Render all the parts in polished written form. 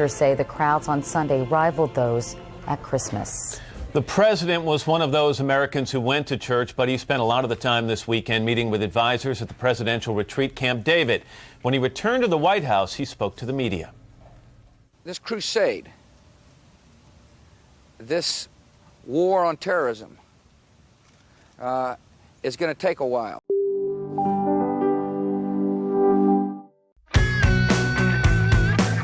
protesters say the crowds on Sunday rivaled those at Christmas. The president was one of those Americans who went to church, but he spent a lot of the time this weekend meeting with advisors at the presidential retreat Camp David. When he returned to the White House, he spoke to the media. This crusade, this war on terrorism, is going to take a while.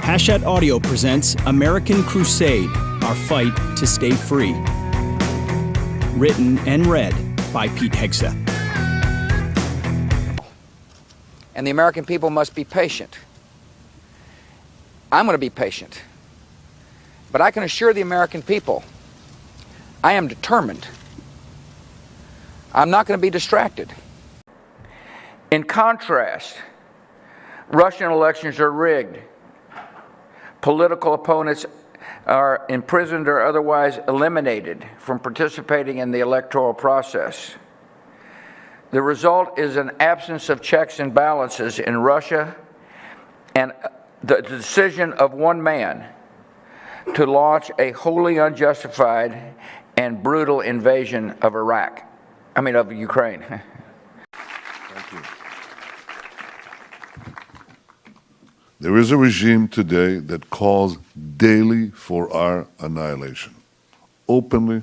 Hachette Audio presents American Crusade, Our Fight to Stay Free. Written and read by Pete Hegseth. And the American people must be patient. I'm going to be patient. But I can assure the American people, I am determined. I'm not going to be distracted. In contrast, Russian elections are rigged. Political opponents are imprisoned or otherwise eliminated from participating in the electoral process. The result is an absence of checks and balances in Russia and the decision of one man to launch a wholly unjustified and brutal invasion of of Ukraine. Thank you. There is a regime today that calls daily for our annihilation. Openly,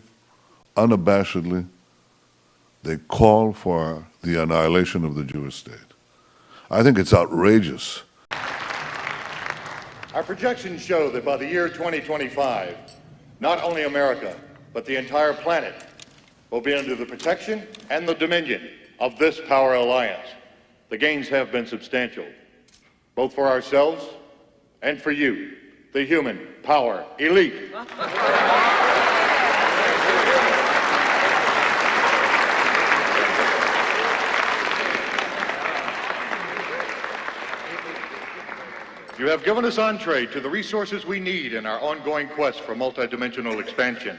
unabashedly, they call for the annihilation of the Jewish state. I think it's outrageous. Our projections show that by the year 2025, not only America, but the entire planet will be under the protection and the dominion of this power alliance. The gains have been substantial, both for ourselves and for you, the human power elite. You have given us entree to the resources we need in our ongoing quest for multidimensional expansion.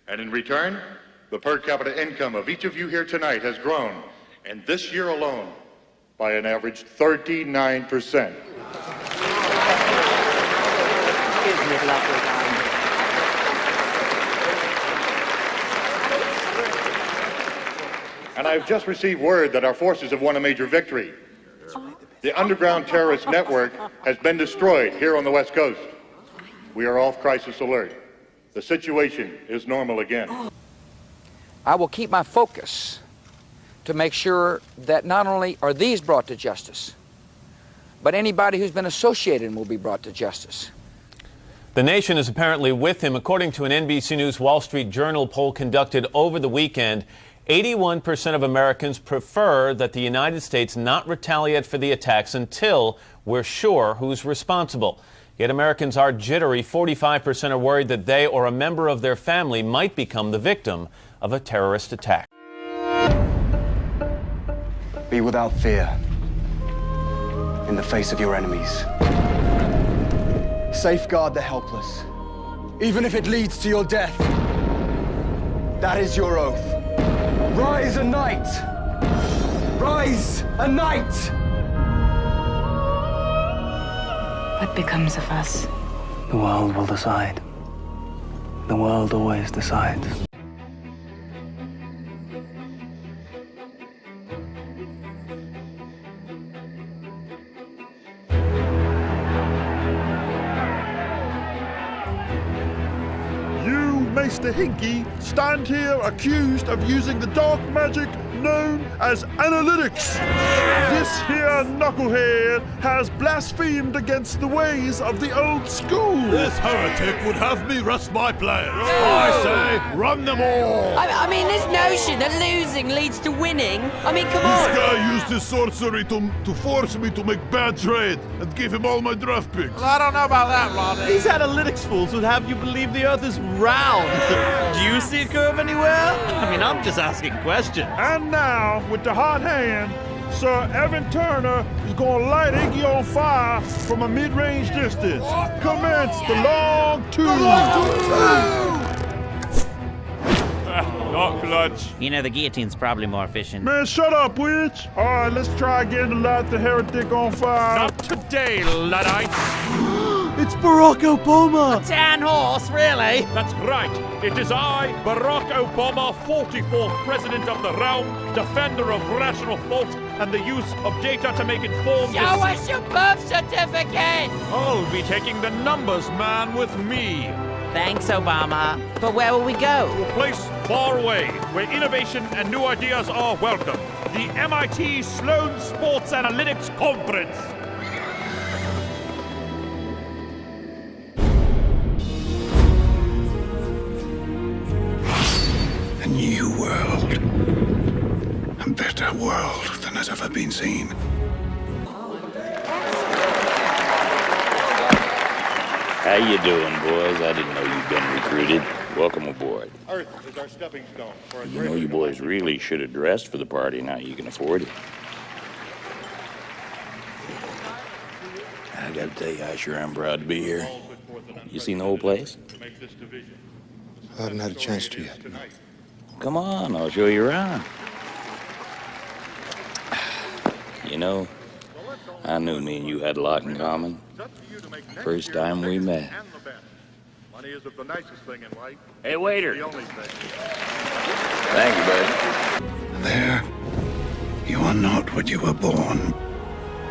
And in return, the per capita income of each of you here tonight has grown, and this year alone, by an average 39%. And I've just received word that our forces have won a major victory. The underground terrorist network has been destroyed here on the West Coast. We are off crisis alert. The situation is normal again. I will keep my focus to make sure that not only are these brought to justice, but anybody who's been associated will be brought to justice. The nation is apparently with him. According to an NBC News Wall Street Journal poll conducted over the weekend, 81% of Americans prefer that the United States not retaliate for the attacks until we're sure who's responsible. Yet Americans are jittery. 45% are worried that they or a member of their family might become the victim of a terrorist attack. Be without fear in the face of your enemies. Safeguard the helpless, even if it leads to your death. That is your oath. Rise a knight! Rise a knight! What becomes of us? The world will decide. The world always decides. Mr. Hinky stand here accused of using the dark magic known as analytics. This here knucklehead has blasphemed against the ways of the old school. This heretic would have me rest my players. I say, run them all. I mean, this notion that losing leads to winning. I mean, come on. This guy used his sorcery to force me to make bad trade and give him all my draft picks. Well, I don't know about that, Ronnie. These analytics fools would have you believe the Earth is round. Do you see a curve anywhere? I mean, I'm just asking questions. And now, with the hot hand, Sir Evan Turner is going to light Iggy on fire from a mid-range distance. Commence the long two. Not clutch. You know, the guillotine's probably more efficient. Man, shut up, witch. All right, let's try again to light the heretic on fire. Not today, Luddites. It's It's Barack Obama! A tan horse, really? That's right. It is I, Barack Obama, 44th President of the realm, defender of rational thought and the use of data to make informed Show us your birth certificate! I'll be taking the numbers man with me. Thanks, Obama. But where will we go? To a place far away, where innovation and new ideas are welcome. The MIT Sloan Sports Analytics Conference. A new world. A better world than has ever been seen. How you doing, boys? I didn't know you'd been recruited. Welcome aboard. Earth is our stepping stone for a You know you boys really should have dressed for the party now you can afford it. I gotta tell you, I sure am proud to be here. You seen the whole place? I haven't had a chance to yet. Come on, I'll show you around. You know, I knew me and you had a lot in common. First time we met. Money isn't the nicest thing in life. Hey, waiter. The only thing. Thank you, buddy. There, you are not what you were born,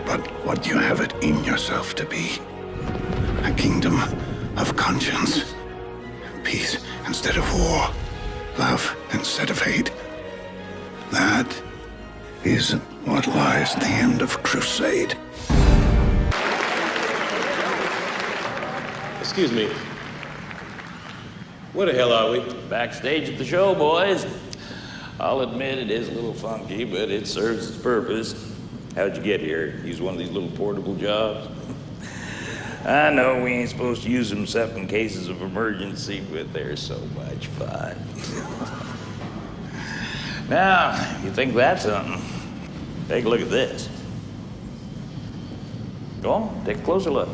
but what you have it in yourself to be. A kingdom of conscience. Peace instead of war. Love instead of hate. That is what lies at the end of Crusade. Excuse me. Where the hell are we? Backstage at the show, boys. I'll admit it is a little funky, but it serves its purpose. How'd you get here? Use one of these little portable jobs? I know we ain't supposed to use them except in cases of emergency, but they're so much fun. Now, if you think that's something, take a look at this. Go on, take a closer look.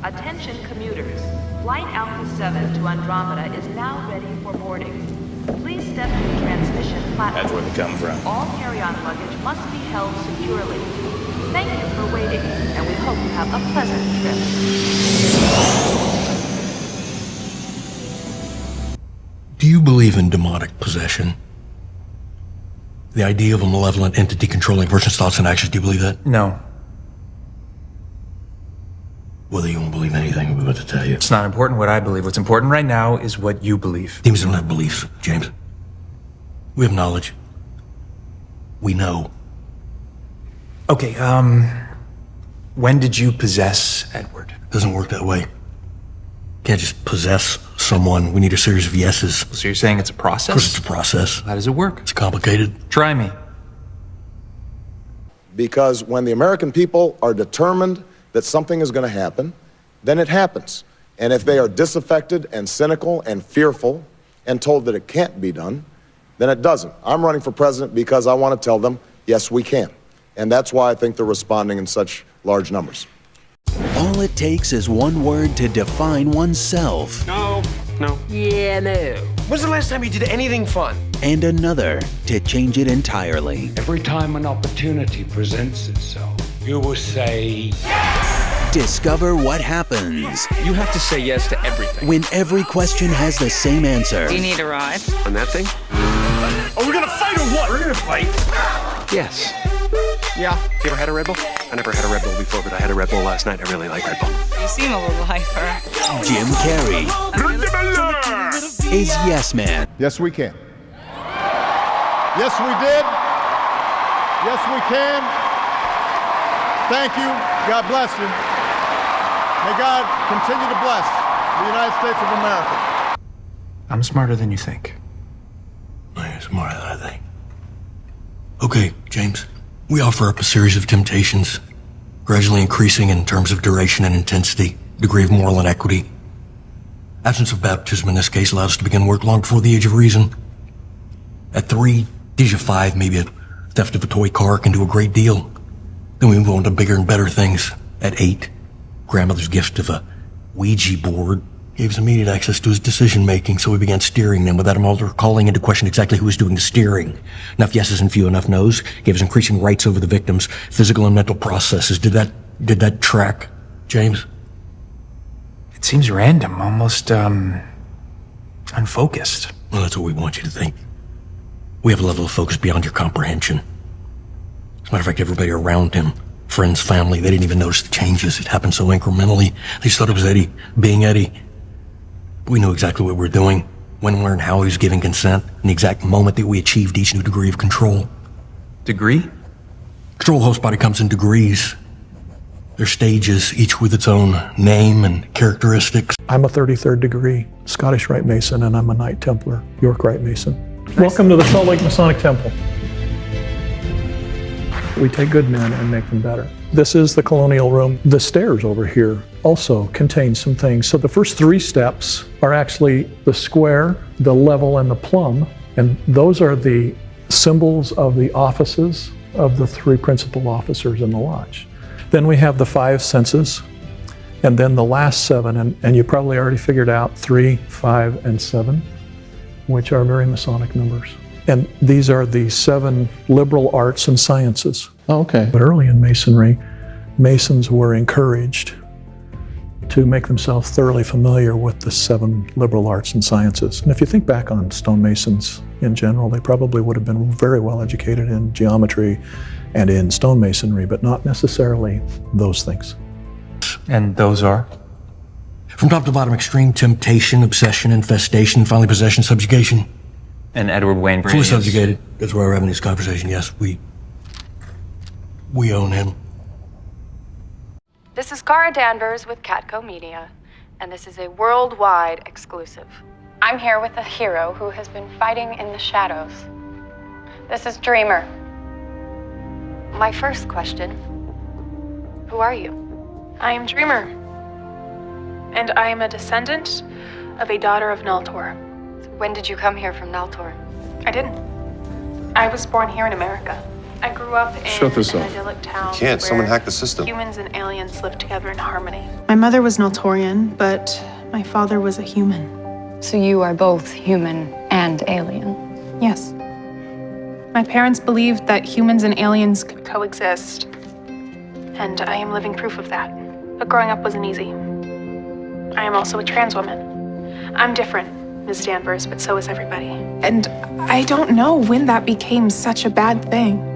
Attention commuters. Flight Alpha 7 to Andromeda is now ready for boarding. Please step to the transmission platform. That's where they come from. All carry-on luggage must be held securely. Thank you for waiting, and we hope you have a pleasant trip. Do you believe in demonic possession? The idea of a malevolent entity controlling a person's thoughts and actions, do you believe that? No. Well, you won't believe anything I'm about to tell you. It's not important what I believe. What's important right now is what you believe. Demons don't have beliefs, James. We have knowledge. We know. Okay, when did you possess Edward? Doesn't work that way. Can't just possess someone. We need a series of yeses. So you're saying it's a process? Of course it's a process. How does it work? It's complicated. Try me. Because when the American people are determined that something is going to happen, then it happens. And if they are disaffected and cynical and fearful and told that it can't be done, then it doesn't. I'm running for president because I want to tell them, yes, we can. And that's why I think they're responding in such large numbers. All it takes is one word to define oneself. No. Yeah, no. When's the last time you did anything fun? And another to change it entirely. Every time an opportunity presents itself, you will say, Discover what happens. You have to say yes to everything. When every question has the same answer. Do you need a ride? On that thing? Are we gonna fight or what? We're gonna fight. yes. Yeah. You ever had a Red Bull? I never had a Red Bull before, but I had a Red Bull last night. I really like Red Bull. You seem a little hyper. Jim Carrey is Yes Man. Yes, we can. Yes, we did. Yes, we can. Thank you. God bless you. May God continue to bless the United States of America. I'm smarter than you think. You're smarter than I think. Okay, James. We offer up a series of temptations, gradually increasing in terms of duration and intensity, degree of moral inequity. Absence of baptism in this case allowed us to begin work long before the age of reason. At 3, age of 5, maybe a theft of a toy car can do a great deal. Then we move on to bigger and better things. At 8, grandmother's gift of a Ouija board gave us immediate access to his decision-making, so we began steering them without him ever calling into question exactly who was doing the steering. Enough yeses and few enough nos gave us increasing rights over the victim's physical and mental processes. Did that track, James? It seems random, almost, unfocused. Well, that's what we want you to think. We have a level of focus beyond your comprehension. As a matter of fact, everybody around him, friends, family, they didn't even notice the changes. It happened so incrementally. They just thought it was Eddie being Eddie. We knew exactly what we were doing, when, where, and how he was giving consent, and the exact moment that we achieved each new degree of control. Degree? Control host body comes in degrees. They're stages, each with its own name and characteristics. I'm a 33rd degree Scottish Rite Mason, and I'm a Knight Templar, York Rite Mason. Nice. Welcome to the Salt Lake Masonic Temple. We take good men and make them better. This is the colonial room. The stairs over here also contain some things. So the first 3 steps are actually the square, the level, and the plumb. And those are the symbols of the offices of the 3 principal officers in the lodge. Then we have the 5 senses, and then the last 7, and you probably already figured out 3, 5, and 7, which are very Masonic numbers. And these are the 7 liberal arts and sciences. Oh, okay. But early in Masonry, Masons were encouraged to make themselves thoroughly familiar with the 7 liberal arts and sciences. And if you think back on stonemasons in general, they probably would have been very well educated in geometry and in stonemasonry, but not necessarily those things. And those are? From top to bottom, extreme temptation, obsession, infestation, finally possession, subjugation. And Edward Wayne Brady fully subjugated. That's why we're having this conversation. Yes, we own him. This is Cara Danvers with Catco Media, and this is a worldwide exclusive. I'm here with a hero who has been fighting in the shadows. This is Dreamer. My first question, who are you? I am Dreamer, and I am a descendant of a daughter of Naltor. When did you come here from Naltor? I didn't. I was born here in America. I grew up in an idyllic town Can't. where Someone hacked the system. humans and aliens lived together in harmony. My mother was Naltorian, but my father was a human. So you are both human and alien? Yes. My parents believed that humans and aliens could coexist, and I am living proof of that. But growing up wasn't easy. I am also a trans woman. I'm different, Ms. Danvers, but so is everybody. And I don't know when that became such a bad thing.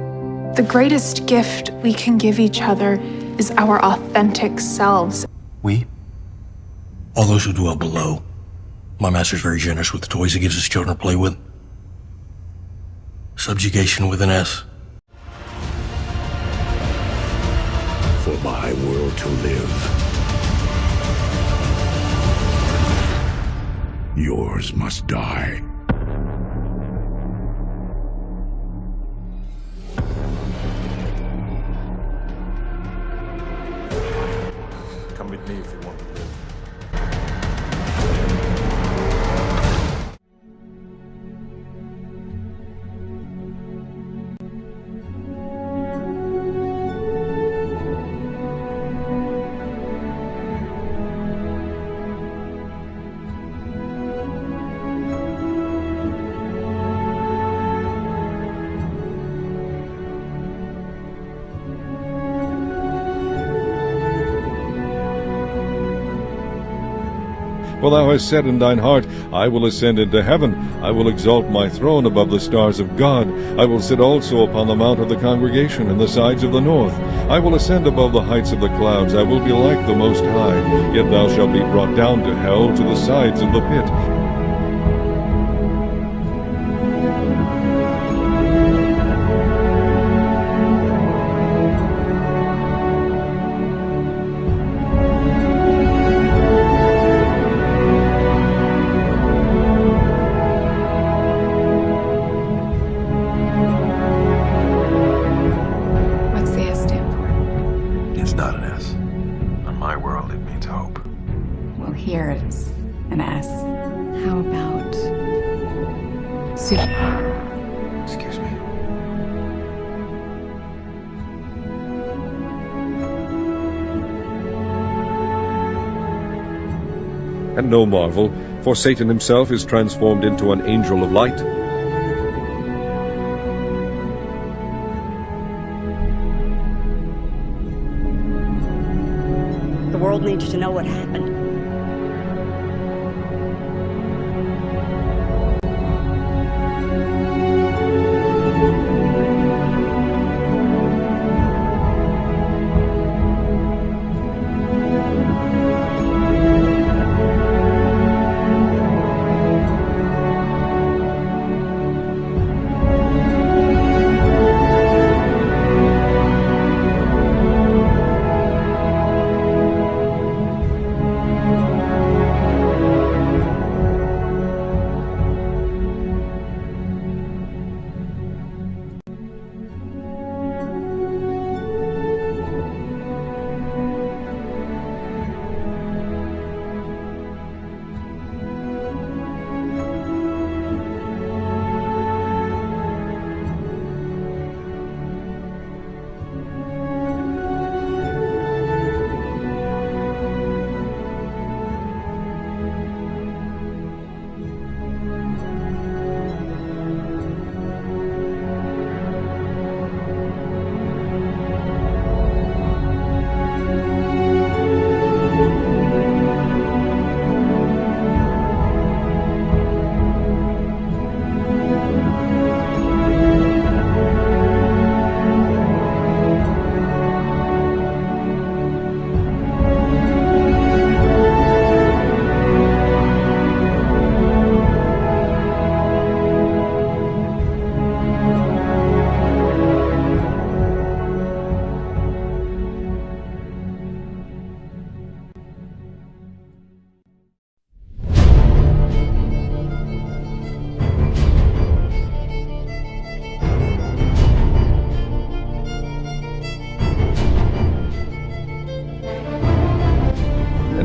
The greatest gift we can give each other is our authentic selves. We? All those who dwell below. My master's very generous with the toys he gives his children to play with. Subjugation with an S. For my world to live, yours must die. Come with me if you want to live. For thou hast said in thine heart, I will ascend into heaven, I will exalt my throne above the stars of God, I will sit also upon the mount of the congregation in the sides of the north, I will ascend above the heights of the clouds, I will be like the Most High, yet thou shalt be brought down to hell, to the sides of the pit. Here it is, an S. How about soup? Excuse me. And no marvel, for Satan himself is transformed into an angel of light. The world needs to know what happened.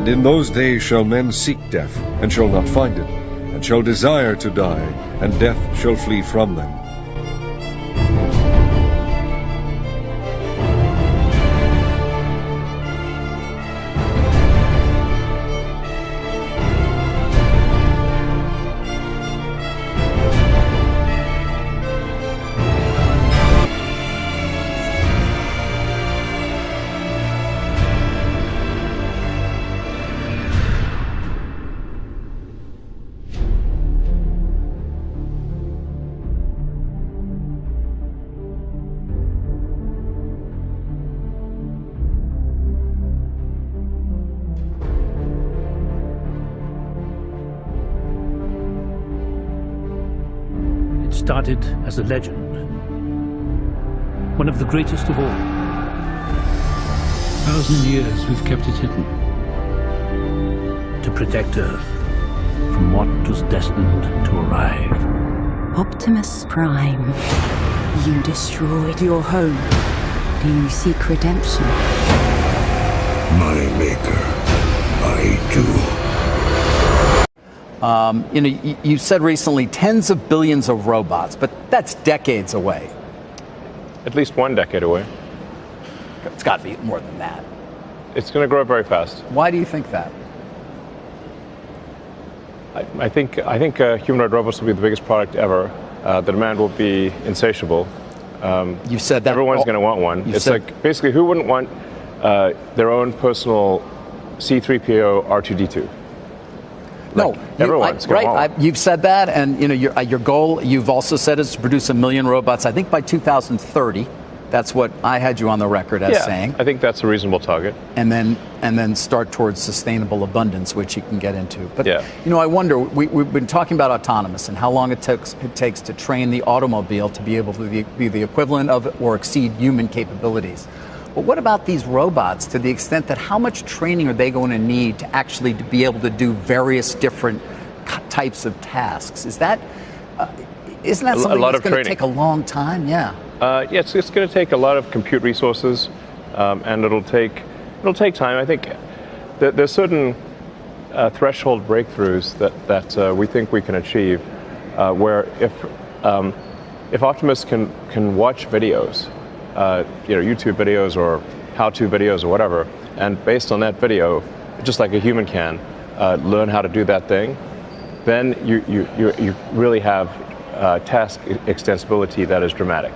And in those days shall men seek death, and shall not find it, and shall desire to die, and death shall flee from them. Started as a legend, one of the greatest of all. 1,000 years we've kept it hidden, to protect Earth from what was destined to arrive. Optimus Prime, you destroyed your home. Do you seek redemption? My maker, I do. You said recently tens of billions of robots, but that's decades away. At least 1 decade away. It's got to be more than that. It's going to grow very fast. Why do you think that? I think humanoid robots will be the biggest product ever. The demand will be insatiable. You've said that. Everyone's going to want one. It's like, basically, who wouldn't want their own personal C-3PO R2-D2? No, everyone's right. You've said that, and your goal. You've also said is to produce 1 million robots. I think by 2030. That's what I had you on the record as saying. I think that's a reasonable target. And then start towards sustainable abundance, which you can get into. But I wonder. We've been talking about autonomous and how long it takes to train the automobile to be able to be the equivalent of or exceed human capabilities. But what about these robots, to the extent that how much training are they going to need to actually be able to do various different types of tasks? Isn't that something that's going to take a long time? Yeah. It's going to take a lot of compute resources, and it'll take time. I think there's certain threshold breakthroughs that we think we can achieve, where if Optimus can watch videos, YouTube videos or how-to videos or whatever, and based on that video, just like a human can, learn how to do that thing, then you really have task extensibility that is dramatic.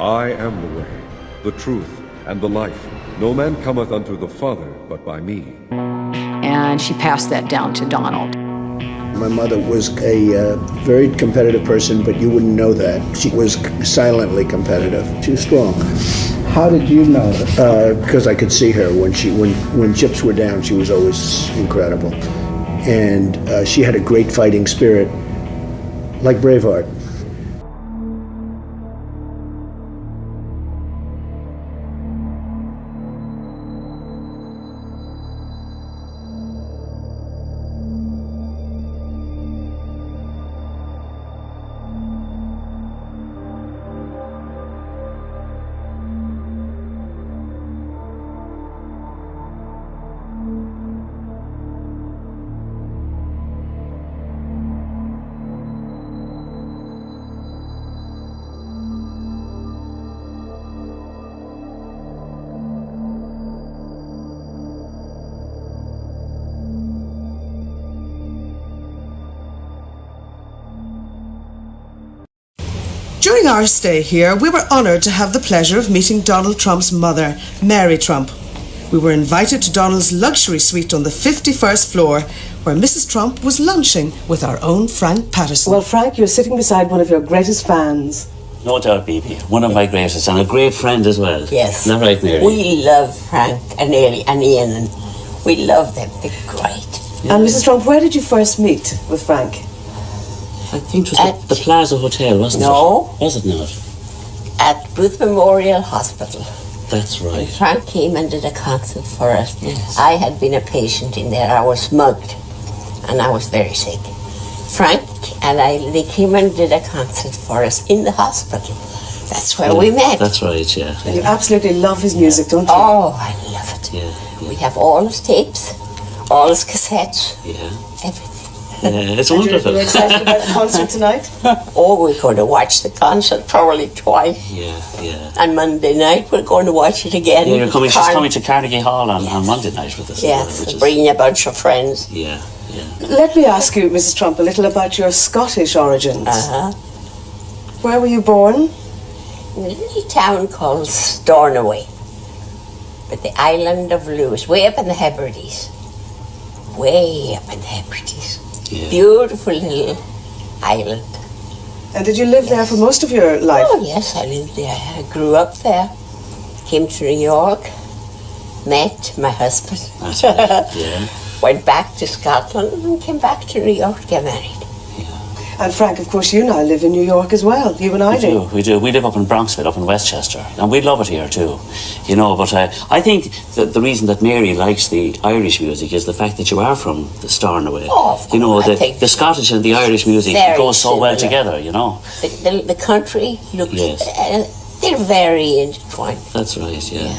I am the way, the truth, and the life. No man cometh unto the Father but by me. And she passed that down to Donald. My mother was a very competitive person, but you wouldn't know that. She was silently competitive. She was strong. How did you know that? Because I could see her. When chips were down, she was always incredible. And she had a great fighting spirit, like Braveheart. During our stay here, we were honored to have the pleasure of meeting Donald Trump's mother, Mary Trump. We were invited to Donald's luxury suite on the 51st floor, where Mrs. Trump was lunching with our own Frank Patterson. Well, Frank, you're sitting beside one of your greatest fans. No doubt, Bibi. One of my greatest and a great friend as well. Yes. Not right, Mary? We love Frank and Ian, and we love them. They're great. Yeah. And Mrs. Trump, where did you first meet with Frank? I think it was the Plaza Hotel, wasn't it? No. Was it not? At Booth Memorial Hospital. That's right. Frank came and did a concert for us. Yes. I had been a patient in there. I was mugged, and I was very sick. Frank and they came and did a concert for us in the hospital. That's where we met. That's right, yeah. And you absolutely love his music, don't you? Oh, I love it. Yeah. We have all his tapes, all his cassettes, everything. Yeah, it's wonderful. You're excited about the concert tonight? Oh, we're going to watch the concert probably twice. Yeah. And Monday night we're going to watch it again. Yeah, she's coming to Carnegie Hall on Monday night with us. Yes, bringing a bunch of friends. Yeah. Let me ask you, Mrs. Trump, a little about your Scottish origins. Where were you born? In a little town called Stornoway, with the island of Lewis, way up in the Hebrides. Way up in the Hebrides. Yeah. Beautiful little island. And did you live there for most of your life? Oh, yes, I lived there. I grew up there. Came to New York, met my husband. That's right, yeah. Went back to Scotland and came back to New York to get married. And Frank, of course, you now live in New York as well. You and I do. We do. We live up in Bronxville, up in Westchester, and we love it here too. You know, but I think that the reason that Mary likes the Irish music is the fact that you are from the Stornoway. Oh, of course. You know, the Scottish and the Irish music goes so well together. You know, the country looks. They're very intertwined. That's right. Yeah.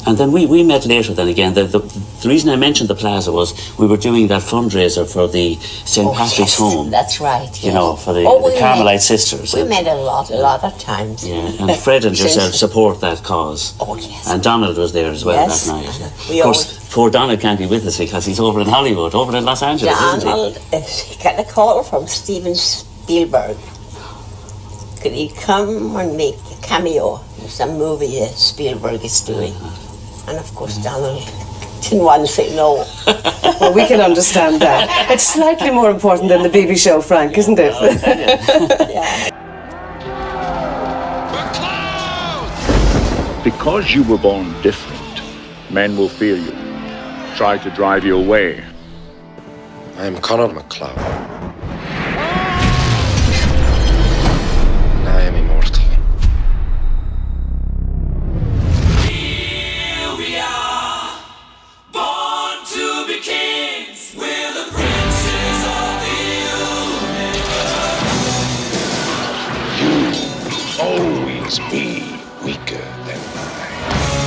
And then we met later then again. The reason I mentioned the Plaza was we were doing that fundraiser for the St. Patrick's Home. That's right. You know, for the Carmelite sisters. We met a lot of times. Yeah, and Fred and yourself support that cause. Oh, yes. And Donald was there as well that night. Of course, poor Donald can't be with us because he's over in Hollywood, over in Los Angeles, Donald, he got a call from Steven Spielberg. Could he come and make a cameo in some movie that Spielberg is doing? And of course, Donald didn't want to say no. Well, we can understand that. It's slightly more important than the BB show, Frank, isn't it? Because you were born different, men will fear you, try to drive you away. I am Conor MacLeod. I am immortal. Always be weaker than I.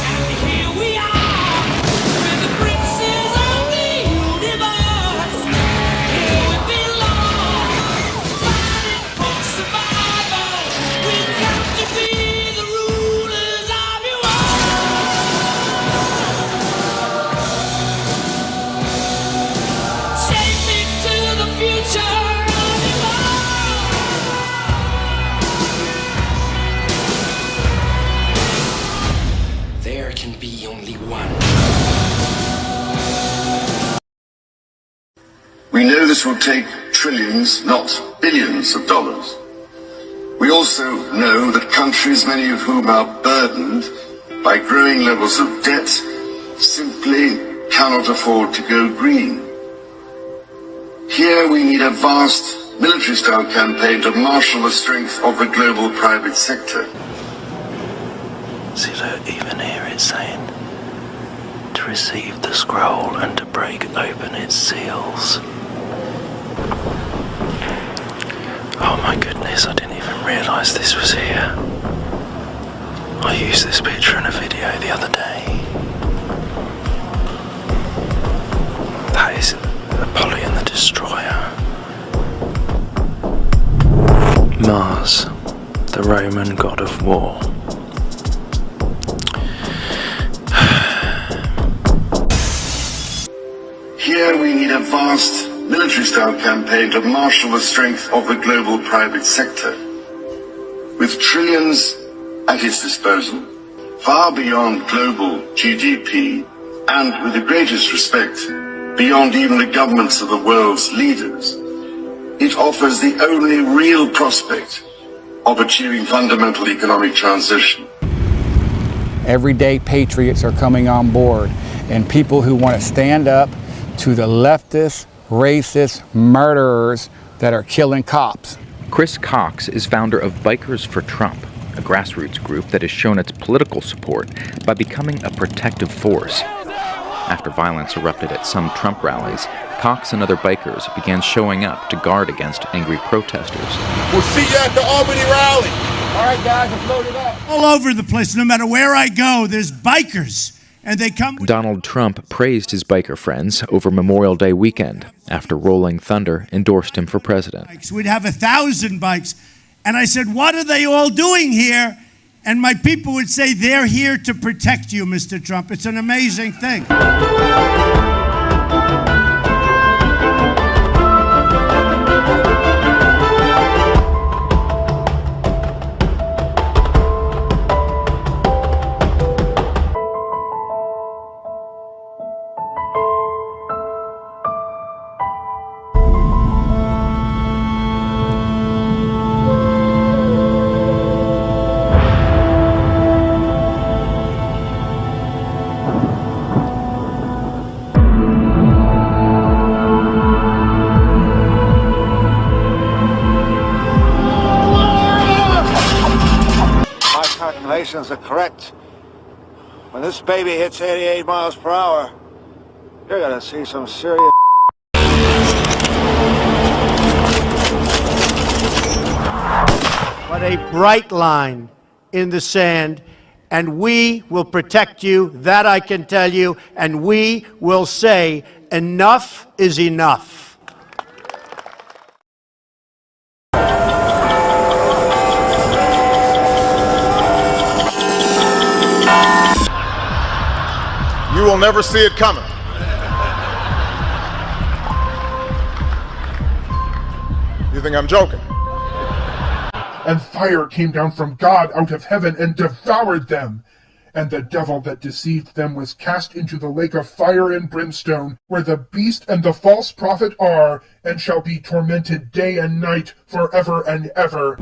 And here we are, with the princes of the universe. Here we belong, fighting for survival. We've got to be the rulers of you all. Take me to the future. There can be only one. We know this will take trillions, not billions of dollars. We also know that countries, many of whom are burdened by growing levels of debt, simply cannot afford to go green. Here we need a vast military-style campaign to marshal the strength of the global private sector. See, look, even here it's saying to receive the scroll and to break open its seals. Oh my goodness, I didn't even realise this was here. I used this picture in a video the other day. That is Apollyon the Destroyer. Mars, the Roman god of war. Here we need a vast military-style campaign to marshal the strength of the global private sector. With trillions at its disposal, far beyond global GDP, and with the greatest respect, beyond even the governments of the world's leaders, it offers the only real prospect of achieving fundamental economic transition. Everyday patriots are coming on board, and people who want to stand up to the leftist, racist murderers that are killing cops. Chris Cox is founder of Bikers for Trump, a grassroots group that has shown its political support by becoming a protective force. After violence erupted at some Trump rallies, Cox and other bikers began showing up to guard against angry protesters. We'll see you at the Albany rally. All right, guys, let's load it up. All over the place, no matter where I go, there's bikers, and they come. Donald Trump praised his biker friends over Memorial Day weekend after Rolling Thunder endorsed him for president. We'd have 1,000 bikes, and I said, what are they all doing here? And my people would say, they're here to protect you, Mr. Trump. It's an amazing thing. Calculations are correct. When this baby hits 88 miles per hour, you're gonna see some serious. But a bright line in the sand, and we will protect you, that I can tell you, and we will say enough is enough. You will never see it coming. You think I'm joking? And fire came down from God out of heaven and devoured them. And the devil that deceived them was cast into the lake of fire and brimstone, where the beast and the false prophet are, and shall be tormented day and night forever and ever.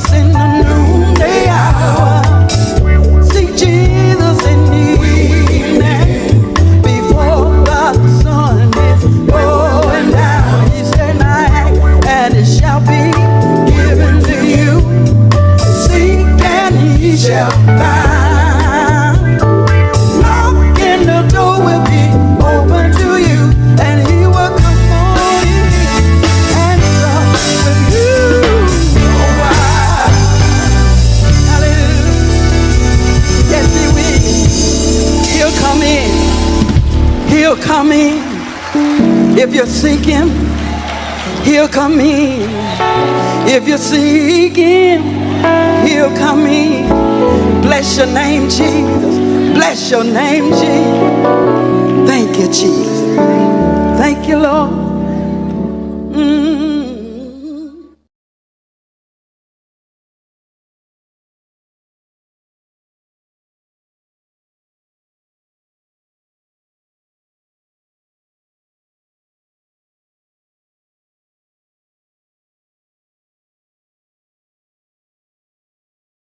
Jesus in the noonday hour. Seek Jesus in the evening before the sun is going down. He said, "Knock, and it shall be given to you. Seek and ye shall find. Knock and the door will be open to you, and he will come on in and sup with you." Oh, wow. Hallelujah. Yes, he will. He'll come in. He'll come in. If you seek him, he'll come in. If you seek him, he'll come in. Bless your name, Jesus. Bless your name, Jesus. Thank you.